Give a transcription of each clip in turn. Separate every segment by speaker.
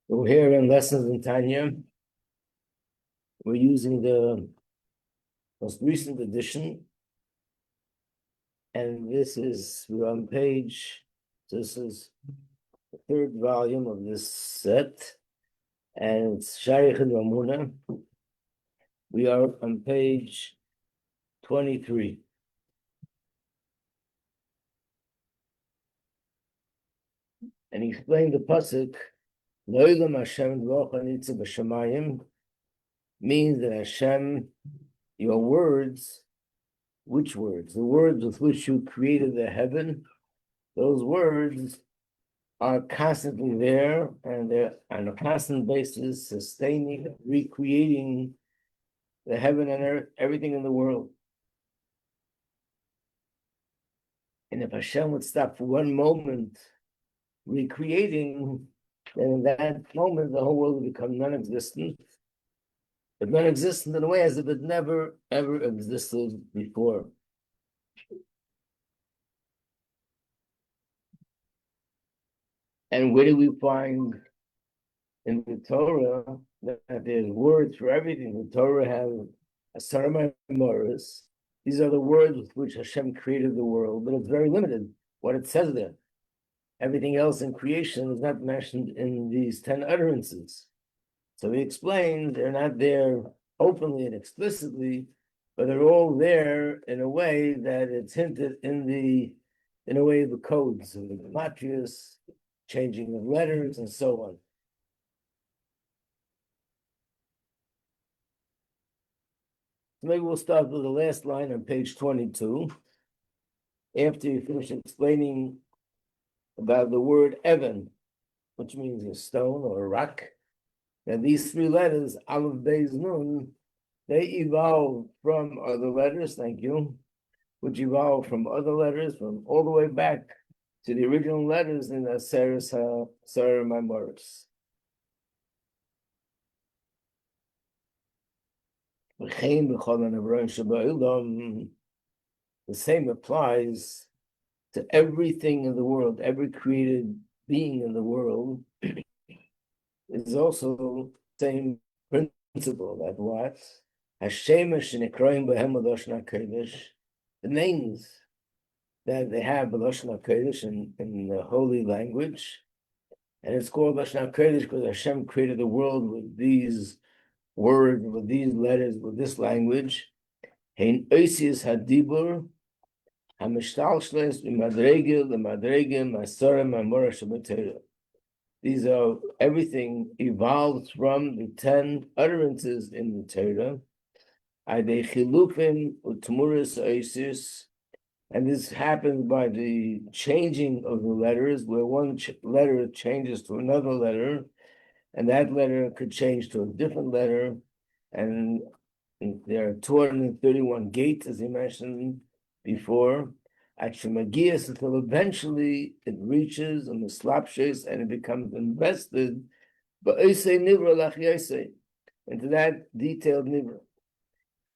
Speaker 1: We're here in Lessons in Tanya. We're using the most recent edition, and we're on this is the third volume of this set, and it's Shaar Hayichud Vehaemunah. We are on page 23. And he explained the pasuk, Lo'olam Hashem Dvocha Nitzav B'Shamayim, means that Hashem, your words, which words? The words with which you created the heaven, those words are constantly there, and they're on a constant basis sustaining, recreating the heaven and earth, everything in the world. And if Hashem would stop for one moment recreating, then in that moment the whole world would become non-existent. But non-existent in a way as if it never ever existed before. And where do we find in the Torah that there's words for everything? The Torah has a Saramamoris. These are the words with which Hashem created the world, but it's very limited what it says there. Everything else in creation is not mentioned in these 10 utterances. So he explained they're not there openly and explicitly, but they're all there in a way that it's hinted in a way of the codes of the gematrias, changing of letters, and so on. So maybe we'll start with the last line on page 22. After you finish explaining about the word Evan, which means a stone or a rock, and these three letters, Aleph, Beis, Nun, they evolved from other letters, thank you, which evolved from other letters, from all the way back to the original letters in the Saramamoris. The same applies to everything in the world, every created being in the world is also the same principle that what? The names that they have B'Lashon HaKodesh in the holy language, and it's called Lashon HaKodesh because Hashem created the world with these words, with these letters, with this language. Hein Oisius Hadibur HaMishtalshles B'Madregel L'Madregel Masorah Mamorah Shabbatera. These are, everything evolved from the 10 utterances in the Torah. Adei Chilufim Utmuris Oisius. And this happens by the changing of the letters, where one letter changes to another letter, and that letter could change to a different letter. And there are 231 gates, as he mentioned before, at Shemagias, until eventually it reaches on the slapshes and it becomes invested, but into that detailed nivra.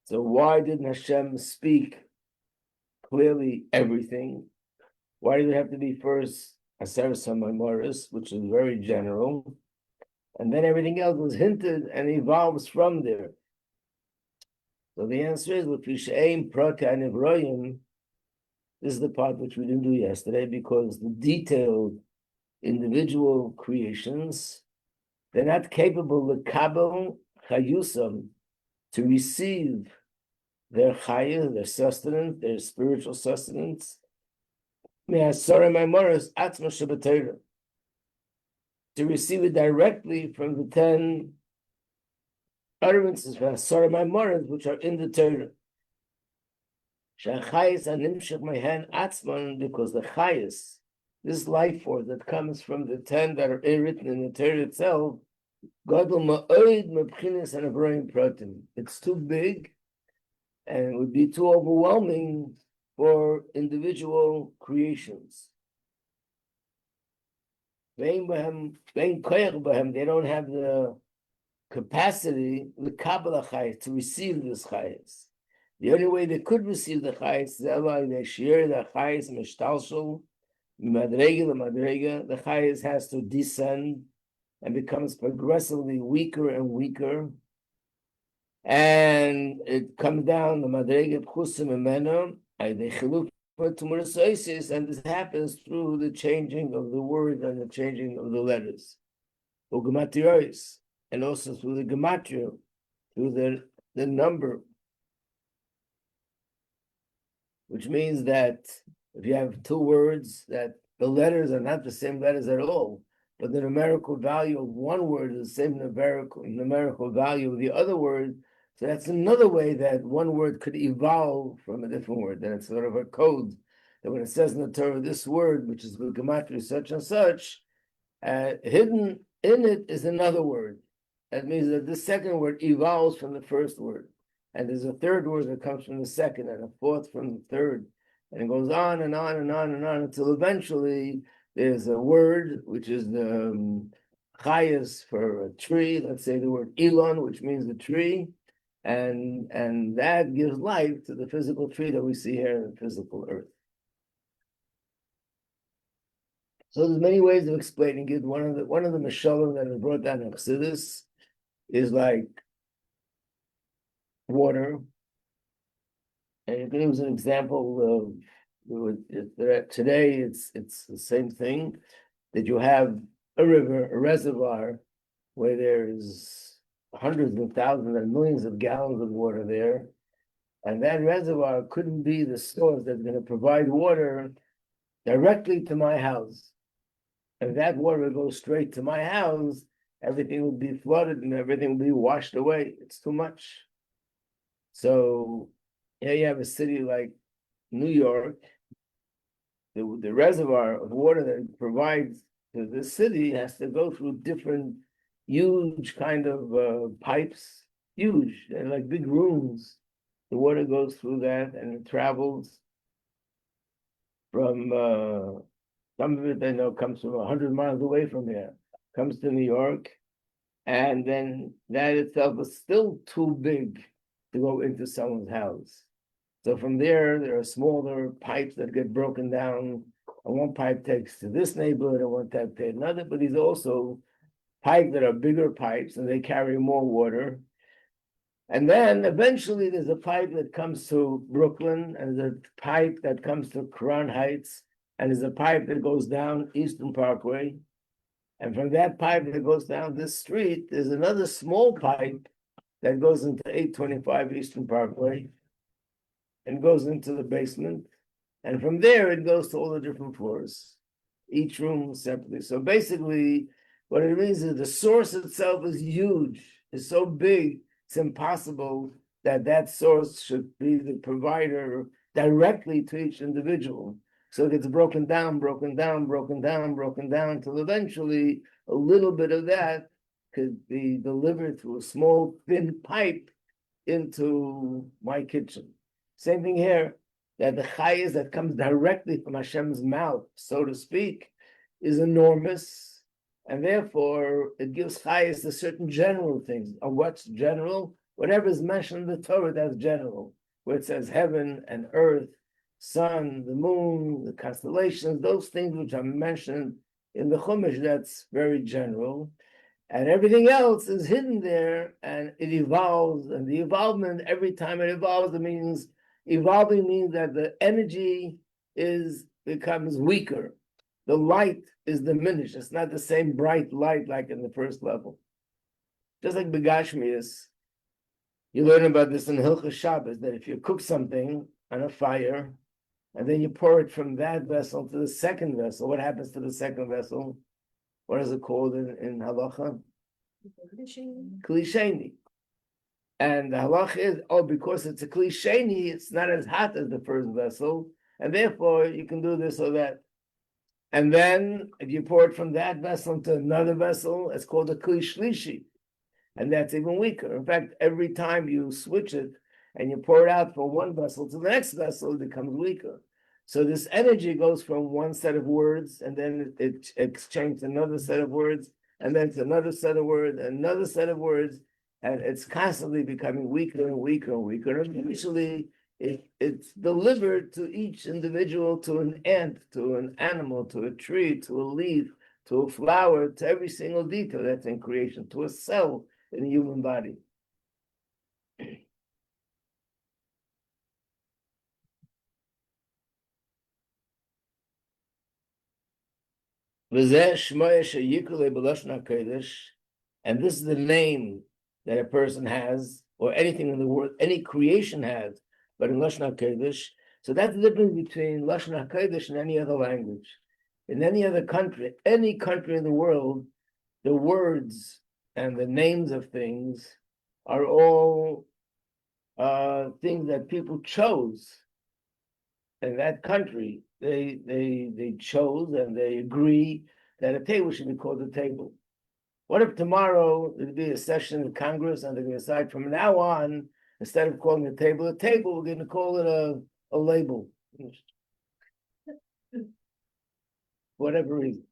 Speaker 1: So why didn't Hashem speak clearly everything? Why did it have to be first Aseres HaMaimoros, which is very general, and then everything else was hinted and evolves from there? So the answer is, this is the part which we didn't do yesterday, because the detailed individual creations, they're not capable of kabel chayusam, to receive their chayah, their sustenance, their spiritual sustenance, to receive it directly from the 10 utterances, which are in the Torah. Because the chayas, this life force that comes from the 10 that are written in the Torah itself, it's too big, and it would be too overwhelming for individual creations. They don't have the capacity to receive this chayas. The only way they could receive the chayes is they share the chayes mishtalshel, madrega the madrega. The chayes has to descend and becomes progressively weaker and weaker, and it comes down the madrega chusim emena. And this happens through the changing of the word and the changing of the letters, and also through the gematria, through the number, which means that if you have two words that the letters are not the same letters at all, but the numerical value of one word is the same numerical value of the other word. So that's another way that one word could evolve from a different word. Then it's sort of a code that when it says in the Torah, this word, which is with gematria such and such, hidden in it is another word. That means that the second word evolves from the first word. And there's a third word that comes from the second, and a fourth from the third. And it goes on and on and on and on until eventually there's a word, which is the chayas for a tree. Let's say the word elon, which means the tree. And that gives life to the physical tree that we see here in the physical earth. So there's many ways of explaining it. One of the mashalim that is brought down in Chassidus is like water. And you can use an example of today. It's the same thing, that you have a river, a reservoir, where there is hundreds of thousands and millions of gallons of water there, and that reservoir couldn't be the source that's going to provide water directly to my house. If that water goes straight to my house, everything will be flooded and everything will be washed away. It's too much. So here you have a city like New York. The reservoir of water that it provides to the city has to go through different huge kind of pipes, huge, they're like big rooms. The water goes through that and it travels from some of it I know comes from 100 miles away from here, comes to New York, and then that itself is still too big to go into someone's house. So from there are smaller pipes that get broken down, and one pipe takes to this neighborhood and one pipe to another, but these also pipes that are bigger pipes and they carry more water. And then eventually there's a pipe that comes to Brooklyn, and there's a pipe that comes to Crown Heights, and there's a pipe that goes down Eastern Parkway. And from that pipe that goes down this street, there's another small pipe that goes into 825 Eastern Parkway and goes into the basement. And from there, it goes to all the different floors, each room separately. So basically, what it means is the source itself is huge. It's so big, it's impossible that that source should be the provider directly to each individual. So it gets broken down, until eventually a little bit of that could be delivered through a small, thin pipe into my kitchen. Same thing here, that the chayes that comes directly from Hashem's mouth, so to speak, is enormous, and therefore it gives chayes to certain general things. Of what's general? Whatever is mentioned in the Torah, that's general. Where it says heaven and earth, sun, the moon, the constellations, those things which are mentioned in the Chumash, that's very general. And everything else is hidden there, and it evolves. And the evolvement, every time it evolves, it means evolving means that the energy becomes weaker. The light is diminished. It's not the same bright light like in the first level. Just like Begashmias, you learn about this in Hilchos Shabbos, that if you cook something on a fire, and then you pour it from that vessel to the second vessel, what happens to the second vessel? What is it called in halacha? Kli sheni. And the halacha is, because it's a kli sheni, it's not as hot as the first vessel, and therefore you can do this or that. And then if you pour it from that vessel into another vessel, it's called a kli shlishi, and that's even weaker. In fact, every time you switch it and you pour it out from one vessel to the next vessel, it becomes weaker. So this energy goes from one set of words, and then it exchanges another set of words, and then it's another set of words, another set of words, and it's constantly becoming weaker and weaker and weaker. And eventually, it's delivered to each individual, to an ant, to an animal, to a tree, to a leaf, to a flower, to every single detail that's in creation, to a cell in the human body. And this is the name that a person has, or anything in the world, any creation has, but in Lashon HaKodesh. So that's the difference between Lashon HaKodesh and any other language. In any other country, any country in the world, the words and the names of things are all things that people chose in that country. They chose and they agree that a table should be called a table. What if tomorrow there'd be a session in Congress and they're going to decide from now on, instead of calling a table, we're going to call it a label. Whatever reason.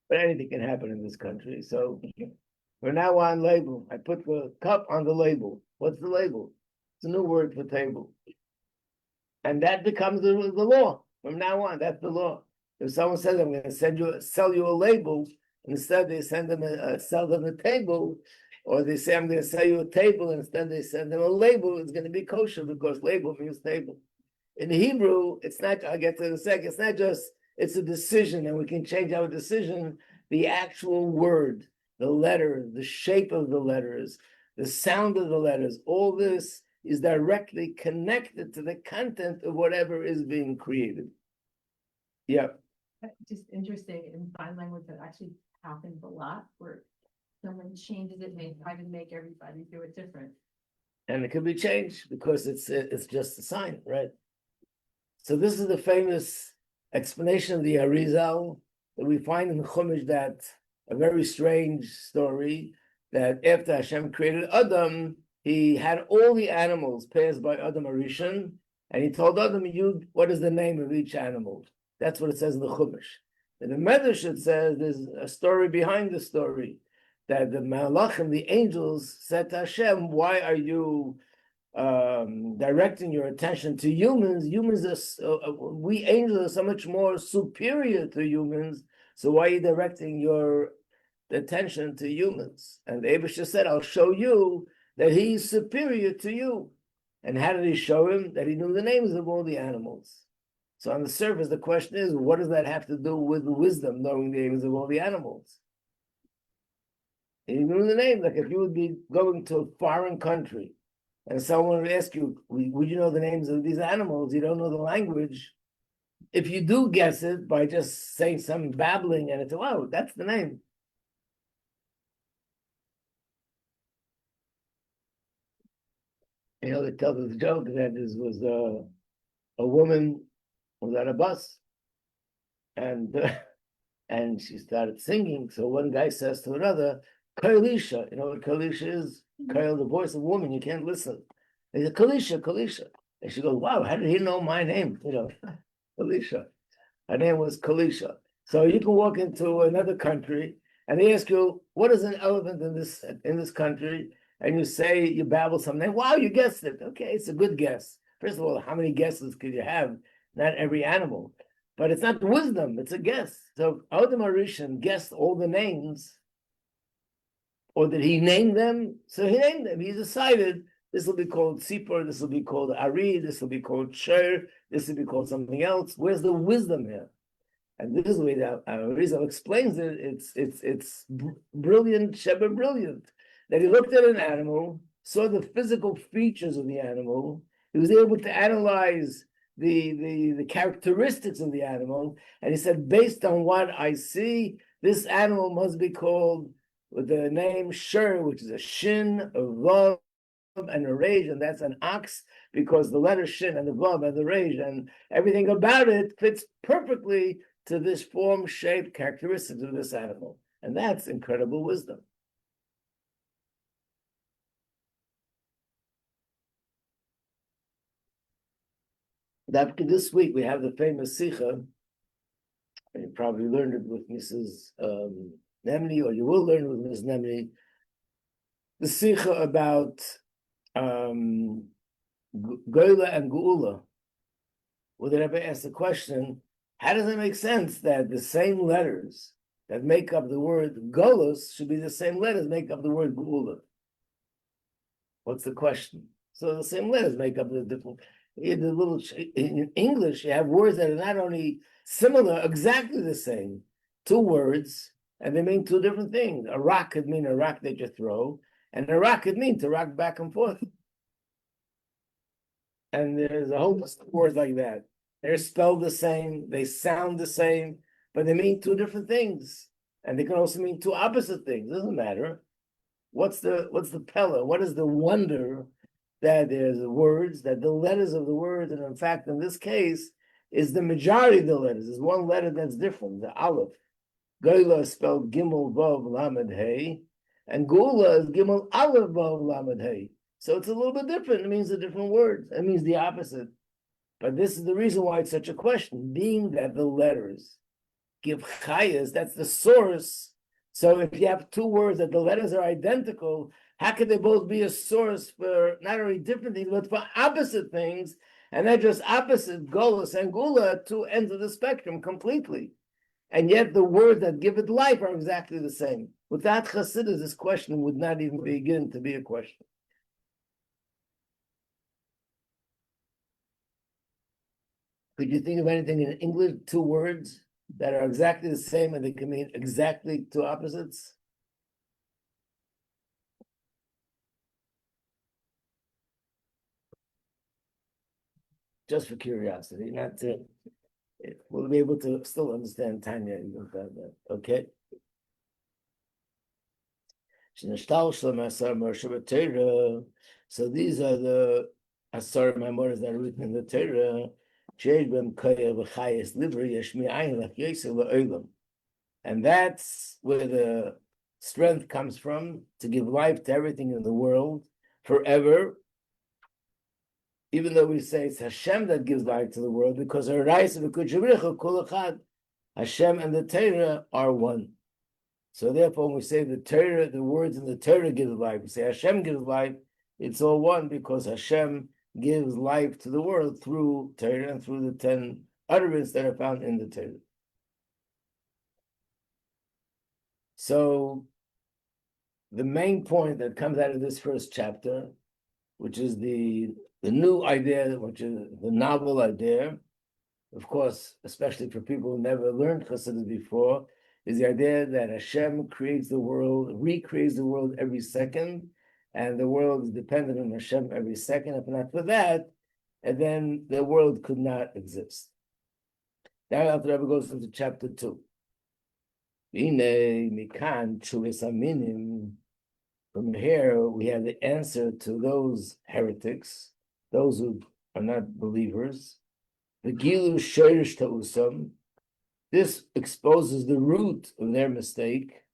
Speaker 1: But anything can happen in this country. So from now on, label. I put the cup on the label. What's the label? It's a new word for table. And that becomes the law. From now on, that's the law. If someone says, I'm going to sell you a label, instead they sell them a table, or they say, I'm going to sell you a table, and instead they send them a label, it's going to be kosher because label means table. In Hebrew, it's not, I'll get to it in a second, it's not just, it's a decision, and we can change our decision. The actual word, the letter, the shape of the letters, the sound of the letters, all this is directly connected to the content of whatever is being created. Yeah.
Speaker 2: Just interesting in sign language that actually happens a lot where someone changes it and they try to make everybody do it different.
Speaker 1: And it can be changed because it's just a sign, right? So this is the famous explanation of the Arizal that we find in the Chumash, that a very strange story that after Hashem created Adam, he had all the animals passed by Adam Arishon, and he told Adam, what is the name of each animal? That's what it says in the Chumash. In the Medrash, it says there's a story behind the story, that the Malachim, the angels, said to Hashem, why are you directing your attention to humans? Humans we angels are so much more superior to humans, so why are you directing your attention to humans? And the Abishah said, I'll show you that he's superior to you. And how did he show him? That he knew the names of all the animals. So on the surface, the question is, what does that have to do with wisdom, knowing the names of all the animals? And you knew the name. Like if you would be going to a foreign country and someone would ask you, would you know the names of these animals? You don't know the language. If you do guess it by just saying some babbling and it's, wow, that's the name. You know, they tell this joke that this was a woman was at a bus, and and she started singing. So one guy says to another, Kailisha, you know what Kailisha is? Kail, the voice of a woman, you can't listen. He said, Kalisha, Kalisha. And she goes, wow, how did he know my name? You know, Kalisha. Her name was Kalisha. So you can walk into another country and they ask you, what is an elephant in this country? And you say, you babble something. Wow, you guessed it. Okay, it's a good guess. First of all, how many guesses could you have? Not every animal. But it's not wisdom, it's a guess. So Adam Arishan guessed all the names, or did he name them? So he named them. He decided this will be called Sipor, this will be called Ari, this will be called Sher, this will be called something else. Where's the wisdom here? And this is the way that Rizal explains it. It's brilliant, Sheba brilliant. That he looked at an animal, saw the physical features of the animal, he was able to analyze the characteristics of the animal, and he said, based on what I see, this animal must be called with the name Shur, which is a shin, a vav, and a rage, and that's an ox, because the letter shin and the vav and the rage and everything about it fits perfectly to this form, shape, characteristics of this animal. And that's incredible wisdom. This week we have the famous Sikha, and you probably learned it with Mrs. Nemni, or you will learn it with Mrs. Nemni, the Sikha about Goyla and Geula, where the Rebbe asked the question, how does it make sense that the same letters that make up the word Golos should be the same letters that make up the word Geula? What's the question? So the same letters make up the different. In English, you have words that are not only similar, exactly the same, two words, and they mean two different things. A rock could mean a rock that you throw, and a rock could mean to rock back and forth. And there's a whole list of words like that. They're spelled the same, they sound the same, but they mean two different things. And they can also mean two opposite things. It doesn't matter. What's the pella? What is the wonder that there's words, that the letters of the words, and in fact, in this case, is the majority of the letters. There's one letter that's different, the Aleph. Goyla is spelled Gimel Vav Lamed Hey, and Gula is Gimel Aleph Vav Lamed Hey. So it's a little bit different. It means a different word. It means the opposite. But this is the reason why it's such a question, being that the letters give chayas, that's the source. So if you have two words that the letters are identical, how could they both be a source for not only different things, but for opposite things? And not just opposite, Golos and Gula, two ends of the spectrum completely. And yet the words that give it life are exactly the same. Without Chassidus, this question would not even begin to be a question. Could you think of anything in English, two words that are exactly the same and they can mean exactly two opposites? Just for curiosity, not to, we'll be able to still understand Tanya even that. Okay. So these are the Asar Memories that are written in the Torah. And that's where the strength comes from, to give life to everything in the world forever. Even though we say it's Hashem that gives life to the world, because Hashem and the Torah are one. So therefore, when we say the Torah, the words in the Torah give life, we say Hashem gives life, it's all one, because Hashem gives life to the world through Torah and through the 10 utterances that are found in the Torah. So the main point that comes out of this first chapter, which is the new idea, which is the novel idea, of course, especially for people who never learned Chassidus before, is the idea that Hashem creates the world, recreates the world every second, and the world is dependent on Hashem every second. If not for that, and then the world could not exist. Now after Rebbe goes into chapter 2. From here, we have the answer to those heretics, those who are not believers. The Gilu Shorish Ta'usam. This exposes the root of their mistake.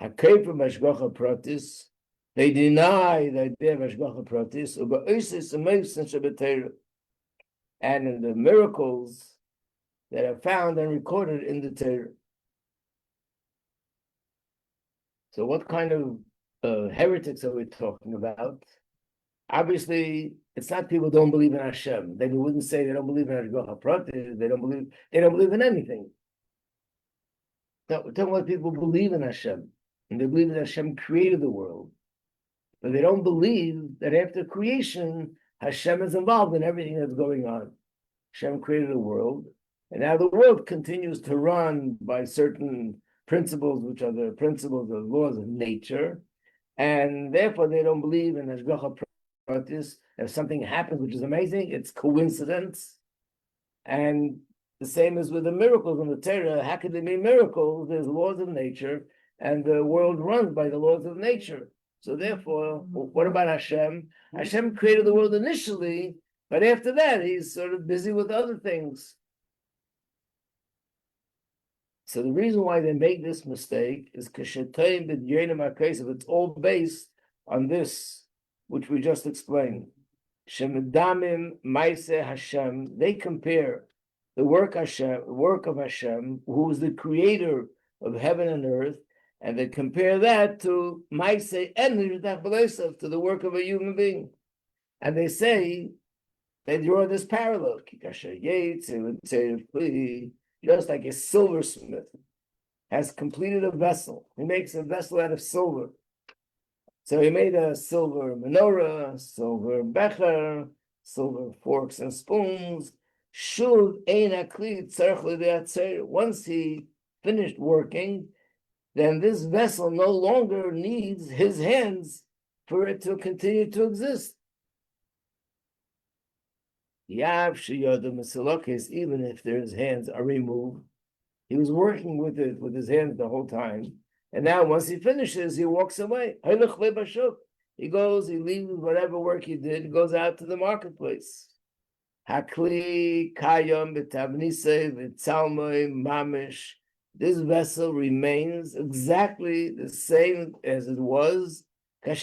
Speaker 1: Hakeper Mashgacha Pratis. They deny the idea of Mashgacha Pratis. And in the miracles that are found and recorded in the Torah. So what kind of heretics are we talking about? Obviously, it's not people who don't believe in Hashem. They wouldn't say they don't believe in Hashgacha Pratis. They don't believe in anything. No, we're talking about people who believe in Hashem, and they believe that Hashem created the world, but they don't believe that after creation, Hashem is involved in everything that's going on. Hashem created the world, and now the world continues to run by certain principles, which are the principles of laws of nature, and therefore they don't believe in Hashgacha Pratis. If something happens which is amazing, it's coincidence. And the same as with the miracles in the Torah. How could there be miracles? There's laws of nature, and the world runs by the laws of nature. So therefore, what about Hashem? Hashem created the world initially, but after that, he's sort of busy with other things. So the reason why they make this mistake is because it's all based on this, which we just explained. Shemedamim Maise Hashem. They compare the work of Hashem, who is the creator of heaven and earth, And they compare that to Maisei Enlish, to the work of a human being. And they say, they draw this parallel. Just like a silversmith has completed a vessel. He makes a vessel out of silver. So he made a silver menorah, silver becher, silver forks and spoons. Once he finished working, then this vessel no longer needs his hands for it to continue to exist. Even if his hands are removed, he was working with it with his hands the whole time. And now once he finishes, he walks away. He goes, he leaves whatever work he did, goes out to the marketplace. Hakli kayom b'tavnisei v'tzalmoi mamish. This vessel remains exactly the same as it was. When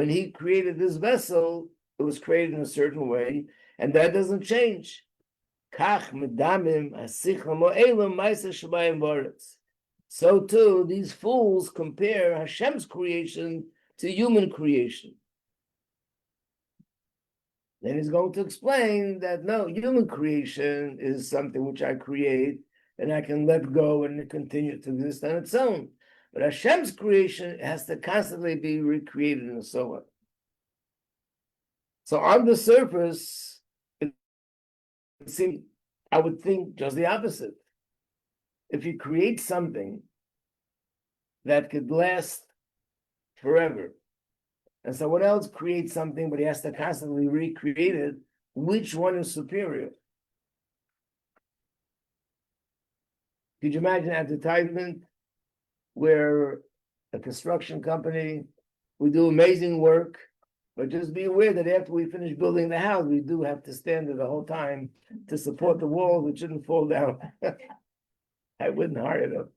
Speaker 1: he created this vessel, it was created in a certain way, and that doesn't change. So too, these fools compare Hashem's creation to human creation. Then he's going to explain that no, human creation is something which I create and I can let go and it continue to exist on its own. But Hashem's creation has to constantly be recreated and so on. So on the surface, it seems, I would think just the opposite. If you create something that could last forever, and someone else creates something, but he has to constantly recreate it, which one is superior? Could you imagine advertisement where a construction company would do amazing work, but just be aware that after we finish building the house, we do have to stand there the whole time to support the walls, it shouldn't fall down. I wouldn't hire them.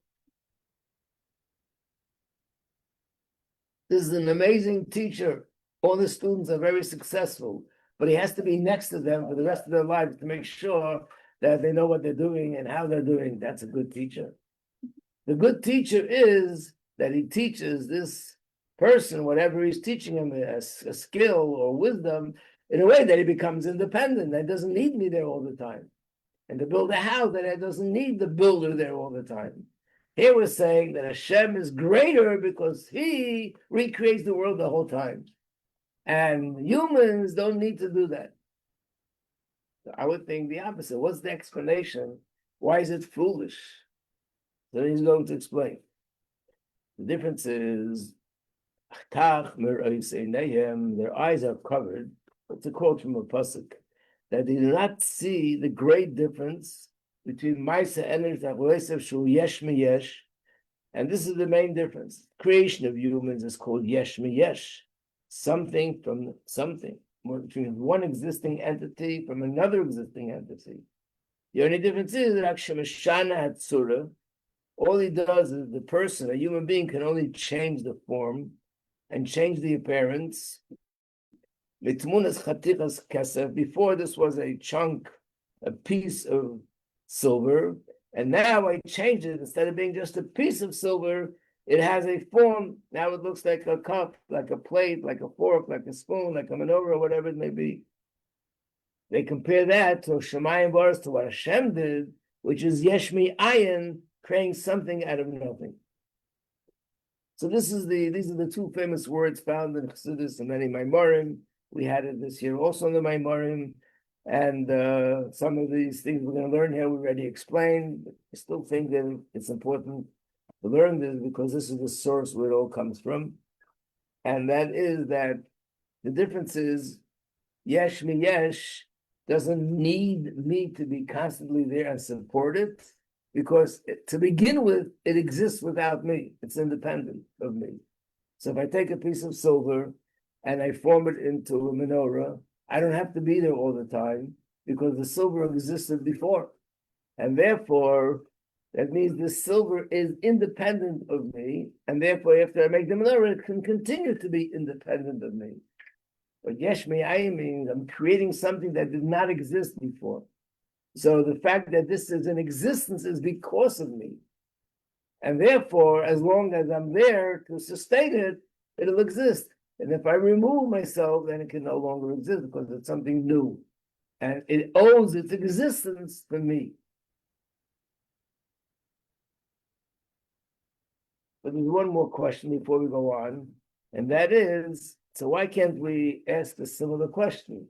Speaker 1: This is an amazing teacher. All the students are very successful, but he has to be next to them for the rest of their lives to make sure that they know what they're doing and how they're doing. That's a good teacher. The good teacher is that he teaches this person, whatever he's teaching him, a skill or wisdom, in a way that he becomes independent, that doesn't need me there all the time. And to build a house, that it doesn't need the builder there all the time. Here we're saying that Hashem is greater because he recreates the world the whole time. And humans don't need to do that. So I would think the opposite. What's the explanation? Why is it foolish? So he's going to explain. The difference is, their eyes are covered. It's a quote from a pasuk, that they do not see the great difference between Maisa and Shu Yesh Yesh, and this is the main difference. Creation of humans is called Yesh Yesh, something from something, between one existing entity from another existing entity. The only difference is that Akshemashana Hatsura, all he does is the person, a human being, can only change the form and change the appearance. Before this was a chunk, a piece of silver, and now I change it. Instead of being just a piece of silver, it has a form. Now it looks like a cup, like a plate, like a fork, like a spoon, like a menorah, whatever it may be. They compare that to Shemayim Baras, to what Hashem did, which is Yeshmi Ayin, creating something out of nothing. So these are the two famous words found in Chassidus and many Maimarim. We had it this year also in the Maimarim, and some of these things we're going to learn here we already explained. I still think that it's important to learn this because this is the source where it all comes from, and that is that the difference is Yesh Mi Yesh doesn't need me to be constantly there and support it, because to begin with, it exists without me. It's independent of me. So if I take a piece of silver and I form it into a menorah, I don't have to be there all the time because the silver existed before. And therefore, that means the silver is independent of me. And therefore, after I make the menorah, it can continue to be independent of me. But Yesh Me'ayim means I'm creating something that did not exist before. So the fact that this is in existence is because of me. And therefore, as long as I'm there to sustain it, it'll exist. And if I remove myself, then it can no longer exist because it's something new. And it owes its existence to me. But there's one more question before we go on, and that is, so why can't we ask a similar question?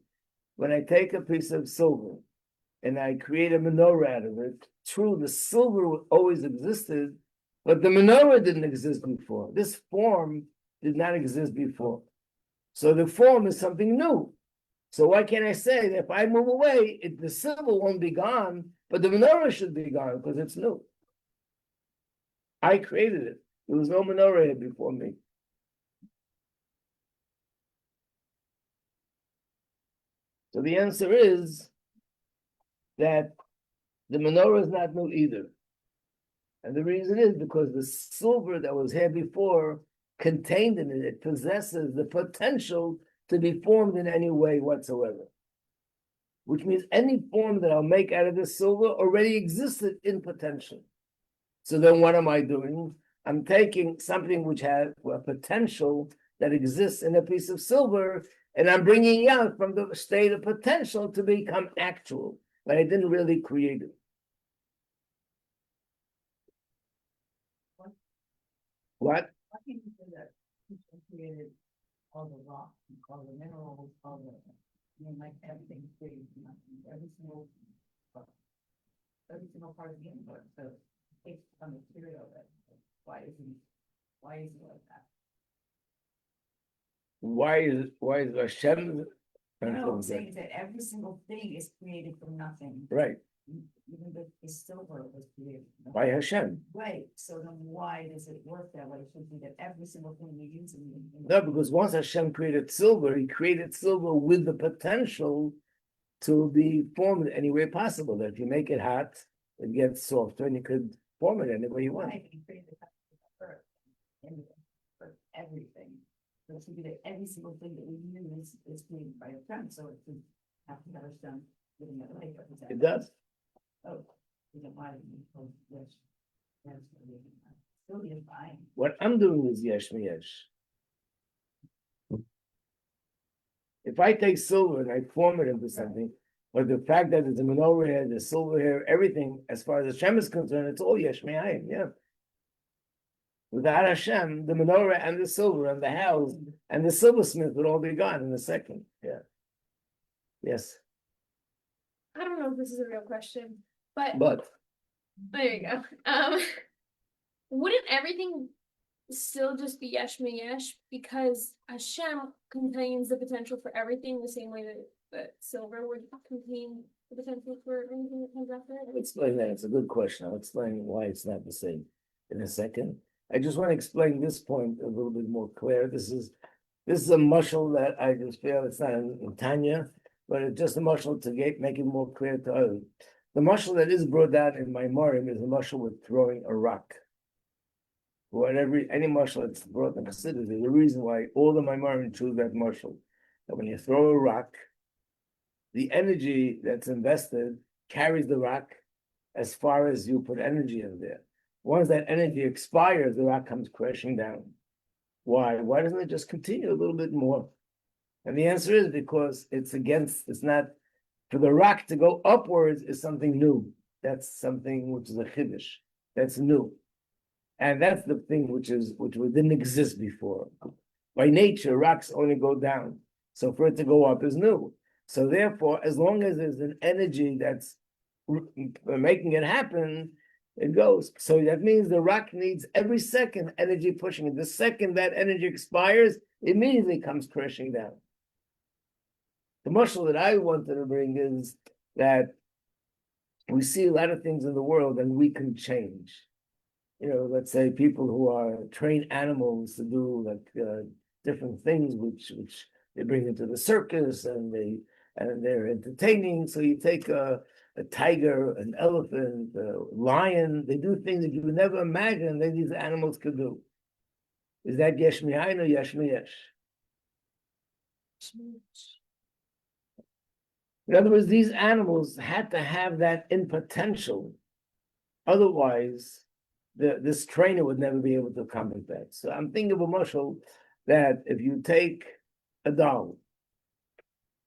Speaker 1: When I take a piece of silver and I create a menorah out of it, true, the silver always existed, but the menorah didn't exist before. This form did not exist before. So the form is something new. So why can't I say that if I move away, the silver won't be gone, but the menorah should be gone because it's new. I created it. There was no menorah here before me. So the answer is that the menorah is not new either. And the reason is because the silver that was here before contained in it, it possesses the potential to be formed in any way whatsoever. Which means any form that I'll make out of this silver already existed in potential. So then what am I doing? I'm taking something which has a potential that exists in a piece of silver, and I'm bringing it out from the state of potential to become actual, but I didn't really create it. What?
Speaker 2: I think you said that he created all the rocks, all the minerals, all the, I mean, like everything's created from nothing, every single part of the universe. So it's a material that why isn't it like that?
Speaker 1: Why is Hashem?
Speaker 3: No, I'm saying is that every single thing is created from nothing.
Speaker 1: Right.
Speaker 3: Even the silver was created.
Speaker 1: By Hashem.
Speaker 3: Right, so then why does it work that way? It should be that every single thing we use
Speaker 1: No, because once Hashem created silver, he created silver with the potential to be formed any way possible. That if you make it hot, it gets softer and you could form it any way you want.
Speaker 3: Right, he created the earth and for everything. So it should be that every single thing that we use is created by Hashem, so it should have to have Hashem living that life.
Speaker 1: It does.
Speaker 3: Oh, then why did you call it yes? That's still fine.
Speaker 1: What I'm doing is yesh meyesh. If I take silver and I form it into something, but the fact that there's a menorah here, there's silver here, everything, as far as Hashem is concerned, it's all yesh me'ayim, yeah. Without Hashem, the menorah and the silver and the house and the silversmith would all be gone in a second. Yeah. Yes.
Speaker 4: I don't know if this is a real question, but
Speaker 1: But
Speaker 4: there you go. Wouldn't everything still just be yesh yesh because Hashem contains the potential for everything the same way that silver would contain the potential for anything that comes after
Speaker 1: I'll
Speaker 4: it?
Speaker 1: explain that. It's a good question. I'll explain why it's not the same in a second. I just want to explain this point a little bit more clear. This is a mushal that I just feel it's not in Tanya, but it's just a mushal to make it more clear to others. The mushal that is brought down in my Marim is a mushal with throwing a rock. Whatever any mushal that's brought in Chassidus, there's a reason why all the Maimarim choose that mushal. That when you throw a rock, the energy that's invested carries the rock as far as you put energy in there. Once that energy expires, the rock comes crashing down. Why? Why doesn't it just continue a little bit more? And the answer is because it's not, for the rock to go upwards is something new. That's something which is a chiddush. That's new. And that's the thing which didn't exist before. By nature, rocks only go down. So for it to go up is new. So therefore, as long as there's an energy that's making it happen, it goes. So that means the rock needs every second energy pushing it. The second that energy expires, immediately comes crashing down. The mashal that I wanted to bring is that we see a lot of things in the world and we can change. Let's say people who are trained animals to do different things, which they bring into the circus and they're entertaining. So you take a tiger, an elephant, a lion. They do things that you would never imagine that these animals could do. Is that yesh mi'ayin or yesh mi'yesh? In other words, these animals had to have that in potential. Otherwise, this trainer would never be able to accomplish that. So I'm thinking of a mashal that if you take a doll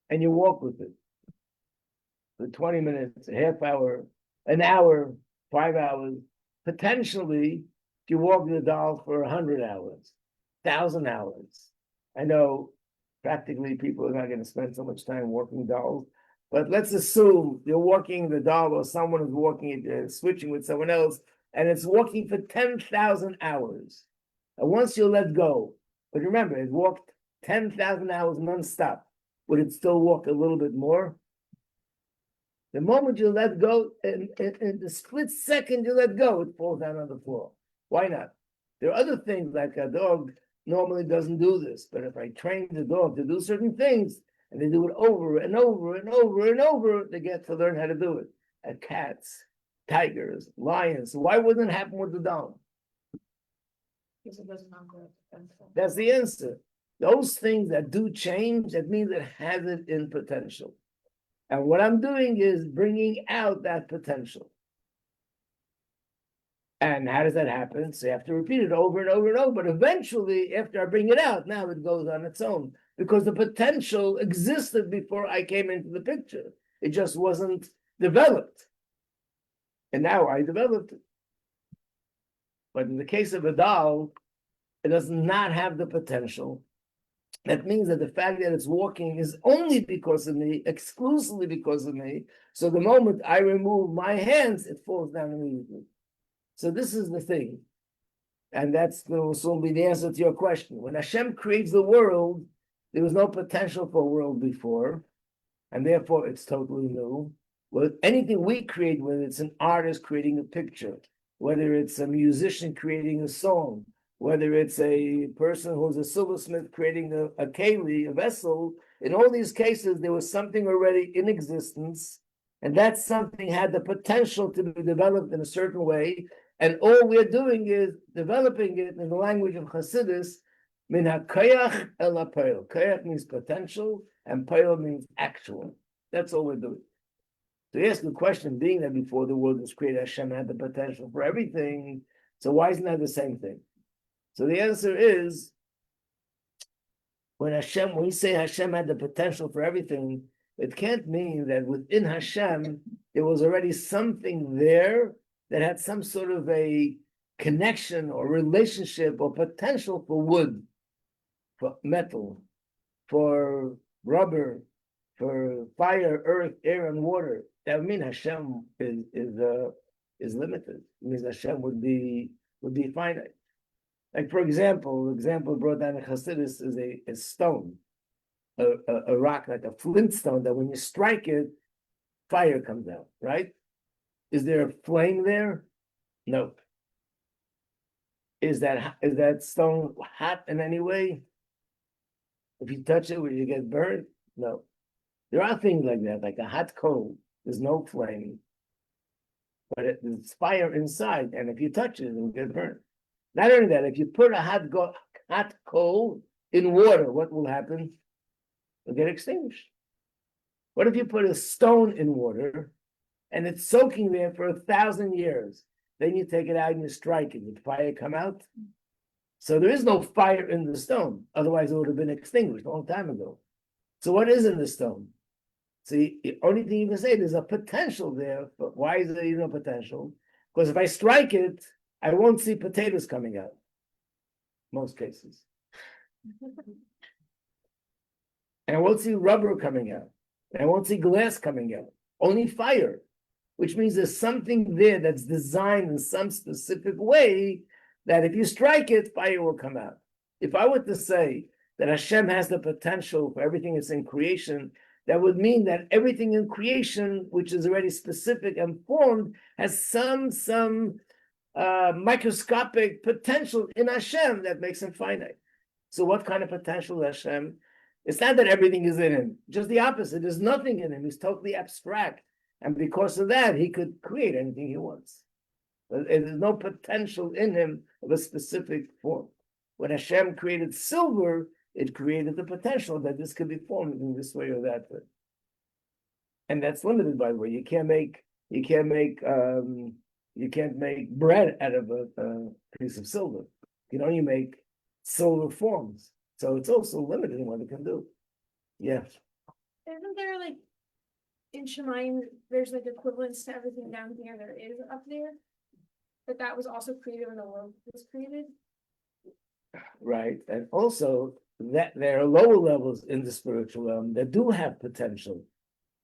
Speaker 1: and you walk with it for 20 minutes, a half hour, an hour, 5 hours, potentially you walk the doll for 100 hours, 1,000 hours. I know practically people are not going to spend so much time walking dolls, but let's assume you're walking the doll or someone is walking it, switching with someone else, and it's walking for 10,000 hours. And once you let go, but remember, it walked 10,000 hours nonstop. Would it still walk a little bit more? The moment you let go, in the split second you let go, it falls down on the floor. Why not? There are other things like a dog normally doesn't do this, but if I train the dog to do certain things, and they do it over and over and over and over, they get to learn how to do it. And cats, tigers, lions. Why wouldn't it happen with the dog?
Speaker 2: Because it doesn't have the potential.
Speaker 1: That's the answer. Those things that do change, that means it has it in potential. And what I'm doing is bringing out that potential. And how does that happen? So you have to repeat it over and over and over. But eventually, after I bring it out, now it goes on its own. Because the potential existed before I came into the picture. It just wasn't developed. And now I developed it. But in the case of a doll, it does not have the potential. That means that the fact that it's walking is only because of me, exclusively because of me. So the moment I remove my hands, it falls down immediately. So this is the thing. And that's going to soon be the answer to your question. When Hashem creates the world, there was no potential for a world before, and therefore it's totally new. Well, anything we create, whether it's an artist creating a picture, whether it's a musician creating a song, whether it's a person who's a silversmith creating a keli, a vessel, in all these cases, there was something already in existence, and that something had the potential to be developed in a certain way, and all we're doing is developing it in the language of Hasidus, min ha-koyach el ha-poel. Koyach means potential, and poel means actual. That's all we're doing. So you ask the question, being that before the world was created, Hashem had the potential for everything, so why isn't that the same thing? So the answer is, when we say Hashem had the potential for everything, it can't mean that within Hashem, there was already something there that had some sort of a connection or relationship or potential for wood, for metal, for rubber, for fire, earth, air, and water. That would mean Hashem is limited. It means Hashem would be finite. Like for example, the example brought down in Hasidus is a stone, a rock like a flint stone that when you strike it, fire comes out, right? Is there a flame there? No. Is that stone hot in any way? If you touch it, will you get burned? No. There are things like that, like a hot coal. There's no flame, but there's fire inside, and if you touch it, it'll get burned. Not only that, if you put a hot coal in water, what will happen? It'll get extinguished. What if you put a stone in water and it's soaking there for 1,000 years? Then you take it out and you strike it. Would fire come out? So there is no fire in the stone. Otherwise, it would have been extinguished a long time ago. So what is in the stone? See, the only thing you can say, there's a potential there, but why is there even a potential? Because if I strike it, I won't see potatoes coming out. Most cases. And I won't see rubber coming out. And I won't see glass coming out. Only fire. Which means there's something there that's designed in some specific way that if you strike it, fire will come out. If I were to say that Hashem has the potential for everything that's in creation, that would mean that everything in creation, which is already specific and formed, has some microscopic potential in Hashem that makes him finite. So what kind of potential is Hashem? It's not that everything is in him, just the opposite. There's nothing in him. He's totally abstract. And because of that, he could create anything he wants. But there's no potential in him of a specific form. When Hashem created silver, it created the potential that this could be formed in this way or that way. And that's limited, by the way. You can't make you can't make bread out of a piece of silver. You can only make silver forms. So it's also limited in what it can do. Yeah.
Speaker 4: Isn't there like in Shemayim, there's like equivalents to everything down here there is up there? But that was also created when the world was created.
Speaker 1: Right. And also that there are lower levels in the spiritual realm that do have potential,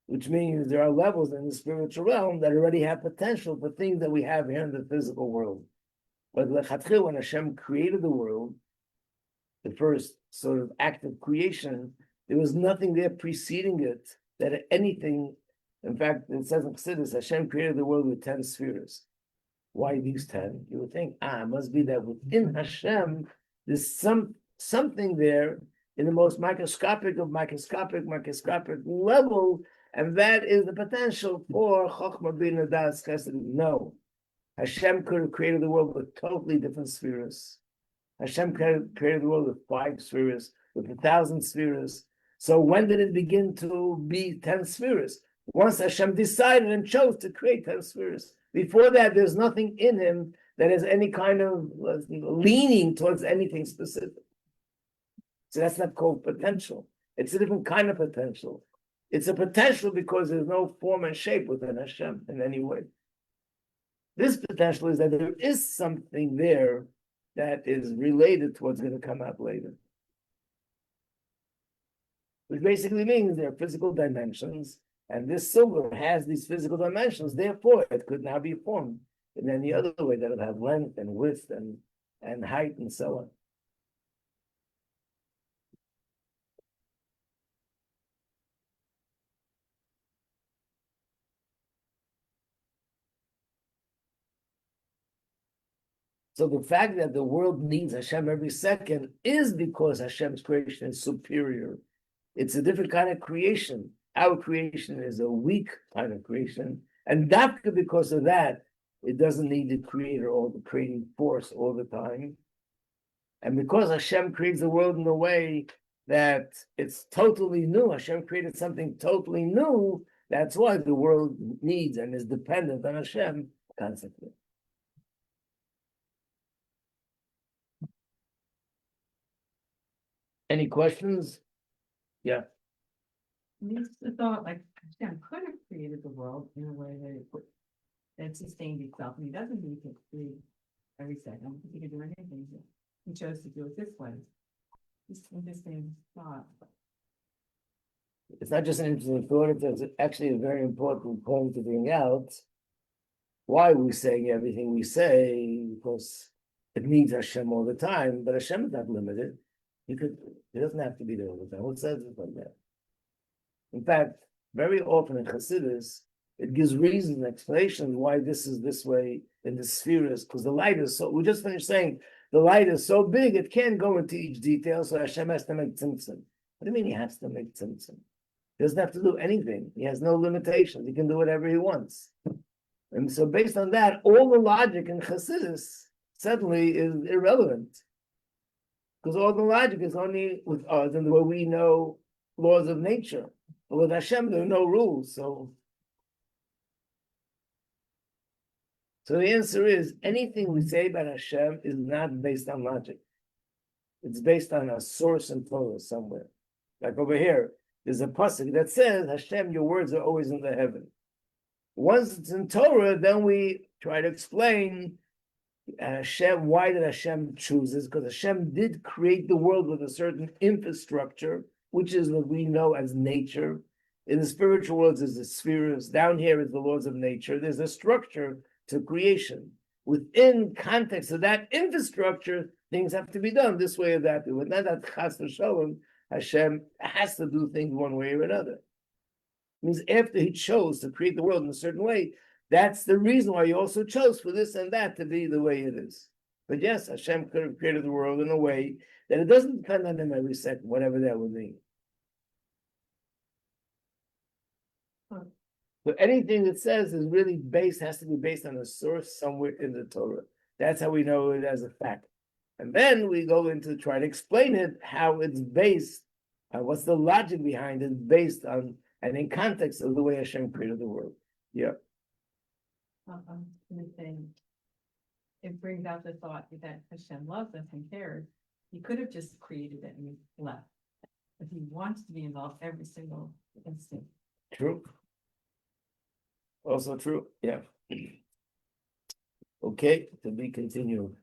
Speaker 1: which means there are levels in the spiritual realm that already have potential for things that we have here in the physical world. But when Hashem created the world, the first sort of act of creation, there was nothing there preceding it that anything. In fact, it says in Chassidus, Hashem created the world with 10 spheres. Why these 10? You would think, it must be that within Hashem, there's something there in the most microscopic of microscopic level, and that is the potential for Chochmah Bina Das Chesed. No. Hashem could have created the world with totally different spheres. Hashem created the world with 5 spheres, with 1,000 spheres. So when did it begin to be 10 spheres? Once Hashem decided and chose to create 10 spheres. Before that, there's nothing in him that has any kind of leaning towards anything specific. So that's not called potential. It's a different kind of potential. It's a potential because there's no form and shape within Hashem in any way. This potential is that there is something there that is related to what's going to come out later. Which basically means there are physical dimensions, and this silver has these physical dimensions, therefore it could now be formed in any other way that it'll have length and width and height and so on. So the fact that the world needs Hashem every second is because Hashem's creation is superior. It's a different kind of creation. Our creation is a weak kind of creation. And that's because of that, it doesn't need the creator or the creating force all the time. And because Hashem creates the world in a way that it's totally new, Hashem created something totally new, that's why the world needs and is dependent on Hashem constantly. Any questions? Yeah.
Speaker 3: It's the thought like Hashem could have created the world in a way that sustained itself, and he doesn't need to create every second. He could do anything. He chose to do it this way. Just interesting thought.
Speaker 1: It's not just an interesting thought, it's actually a very important point to bring out. Why we say everything we say, because it needs Hashem all the time, but Hashem is not limited. He doesn't have to be there all the time. Who says it like that? In fact, very often in Chassidus, it gives reasons and explanations why this is this way in the spheres, because the light is so, we just finished saying, the light is so big, it can't go into each detail, so Hashem has to make tzimtzum. What do you mean he has to make tzimtzum? He doesn't have to do anything. He has no limitations. He can do whatever he wants. And so based on that, all the logic in Chassidus suddenly is irrelevant. Because all the logic is only with us and the way we know laws of nature. But with Hashem, there are no rules. So the answer is, anything we say about Hashem is not based on logic. It's based on a source and flow somewhere. Like over here, there's a pasuk that says, Hashem, your words are always in the heaven. Once it's in Torah, then we try to explain Hashem, why did Hashem choose this? Because Hashem did create the world with a certain infrastructure, which is what we know as nature. In the spiritual world, there's the spheres. Down here is the laws of nature. There's a structure to creation. Within context of that infrastructure, things have to be done this way or that way. Without that chas v'shalom, Hashem has to do things one way or another. It means after he chose to create the world in a certain way, that's the reason why he also chose for this and that to be the way it is. But yes, Hashem could have created the world in a way that it doesn't depend on him every second, whatever that would mean. So anything that says is really has to be based on a source somewhere in the Torah. That's how we know it as a fact. And then we go into try to explain it, how it's based, what's the logic behind it, based on, and in context of the way Hashem created the world. Yeah.
Speaker 3: I'm gonna say, it brings out the thought that Hashem loves us and cares. He could have just created it and left. But he wants to be involved every single instant.
Speaker 1: True. Also true, yeah. Okay, to be continued.